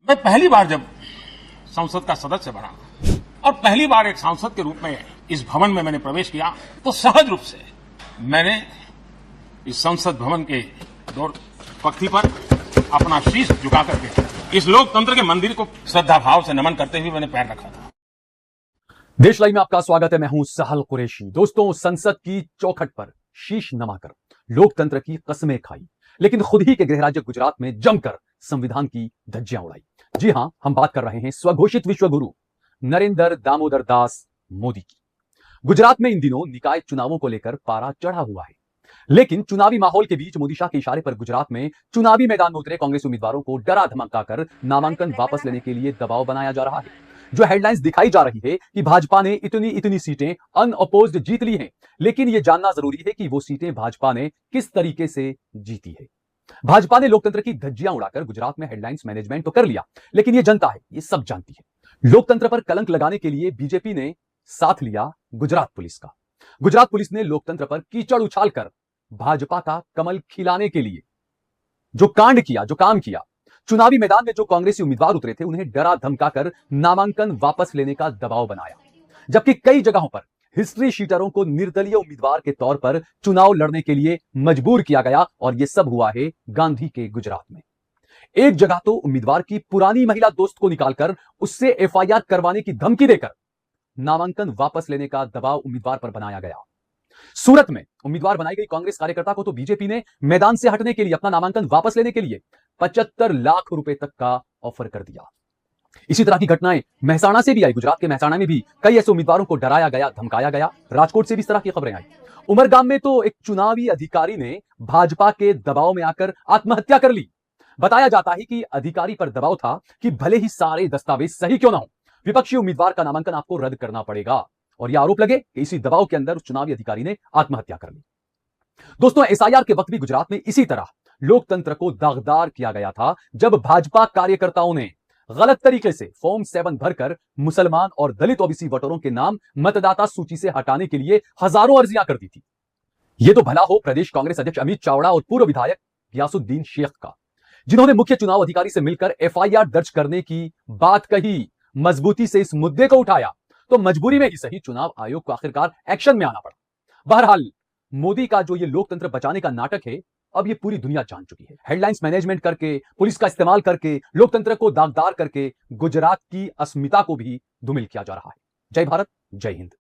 मैं पहली बार जब संसद का सदस्य बना और पहली बार एक सांसद के रूप में इस भवन में मैंने प्रवेश किया तो सहज रूप से मैंने इस संसद भवन के दौर पक्ति पर अपना शीश झुका करके इस लोकतंत्र के मंदिर को श्रद्धा भाव से नमन करते हुए मैंने पैर रखा था। देश लाइव में आपका स्वागत है। मैं हूं सहल कुरैशी। दोस्तों, संसद की चौखट पर शीश नमाकर लोकतंत्र की कस्में खाई, लेकिन खुद ही के गृह राज्य गुजरात में जमकर संविधान की धज्जियां उड़ाई। जी हां, हम बात कर रहे हैं स्वघोषित विश्वगुरु नरेंद्र दामोदर दास मोदी की। गुजरात में इन दिनों निकाय चुनावों को लेकर पारा चढ़ा हुआ है, लेकिन चुनावी माहौल के बीच मोदी शाह के इशारे पर गुजरात में चुनावी मैदान में उतरे कांग्रेस उम्मीदवारों को डरा धमकाकर नामांकन वापस लेने के लिए दबाव बनाया जा रहा है। जो हेडलाइंस दिखाई जा रही है कि भाजपा ने इतनी सीटें अनअपोज्ड जीत ली हैं, लेकिन यह जानना जरूरी है कि वो सीटें भाजपा ने किस तरीके से जीती है। भाजपा ने लोकतंत्र की धज्जियां उड़ाकर गुजरात में हेडलाइंस मैनेजमेंट तो कर लिया, लेकिन यह जनता है, ये सब जानती है। लोकतंत्र पर कलंक लगाने के लिए बीजेपी ने साथ लिया गुजरात पुलिस का। गुजरात पुलिस ने लोकतंत्र पर कीचड़ उछालकर भाजपा का कमल खिलाने के लिए जो कांड किया, जो काम किया, चुनावी मैदान में जो कांग्रेसी उम्मीदवार उतरे थे उन्हें डरा धमकाकर नामांकन वापस लेने का दबाव बनाया, जबकि कई जगहों पर हिस्ट्री शीटरों को निर्दलीय उम्मीदवार के तौर पर चुनाव लड़ने के लिए मजबूर किया गया। और यह सब हुआ है गांधी के गुजरात में। एक जगह तो उम्मीदवार की पुरानी महिला दोस्त को निकालकर उससे एफआईआर करवाने की धमकी देकर नामांकन वापस लेने का दबाव उम्मीदवार पर बनाया गया। सूरत में उम्मीदवार बनाई गई कांग्रेस कार्यकर्ता को तो बीजेपी ने मैदान से हटने के लिए, अपना नामांकन वापस लेने के लिए 75 लाख रुपए तक का ऑफर कर दिया। इसी तरह की घटनाएं मेहसाणा से भी आई। गुजरात के मेहसाणा में भी कई ऐसे उम्मीदवारों को डराया गया, धमकाया गया। राजकोट से भी इस तरह की खबरें आई। उमरगाम में तो एक चुनावी अधिकारी ने भाजपा के दबाव में आकर आत्महत्या कर ली। बताया जाता है कि अधिकारी पर दबाव था कि भले ही सारे दस्तावेज सही क्यों ना हो, विपक्षी उम्मीदवार का नामांकन आपको रद्द करना पड़ेगा। और यह आरोप लगे कि इसी दबाव के अंदर उस चुनावी अधिकारी ने आत्महत्या कर ली। दोस्तों, एसआईआर के वक्त भी गुजरात में इसी तरह लोकतंत्र को दागदार किया गया था, जब भाजपा कार्यकर्ताओं ने गलत तरीके से फॉर्म 7 भरकर मुसलमान और दलित ओबीसी वोटरों के नाम मतदाता सूची से हटाने के लिए हजारों अर्जियां कर दी थी। यह तो भला हो प्रदेश कांग्रेस अध्यक्ष अमित चावड़ा और पूर्व विधायक गियासुद्दीन शेख का, जिन्होंने मुख्य चुनाव अधिकारी से मिलकर एफआईआर दर्ज करने की बात कही, मजबूती से इस मुद्दे को उठाया, तो मजबूरी में ही सही चुनाव आयोग को आखिरकार एक्शन में आना पड़ा। बहरहाल, मोदी का जो ये लोकतंत्र बचाने का नाटक है, अब ये पूरी दुनिया जान चुकी है। हेडलाइंस मैनेजमेंट करके, पुलिस का इस्तेमाल करके, लोकतंत्र को दागदार करके गुजरात की अस्मिता को भी धूमिल किया जा रहा है। जय भारत, जय हिंद।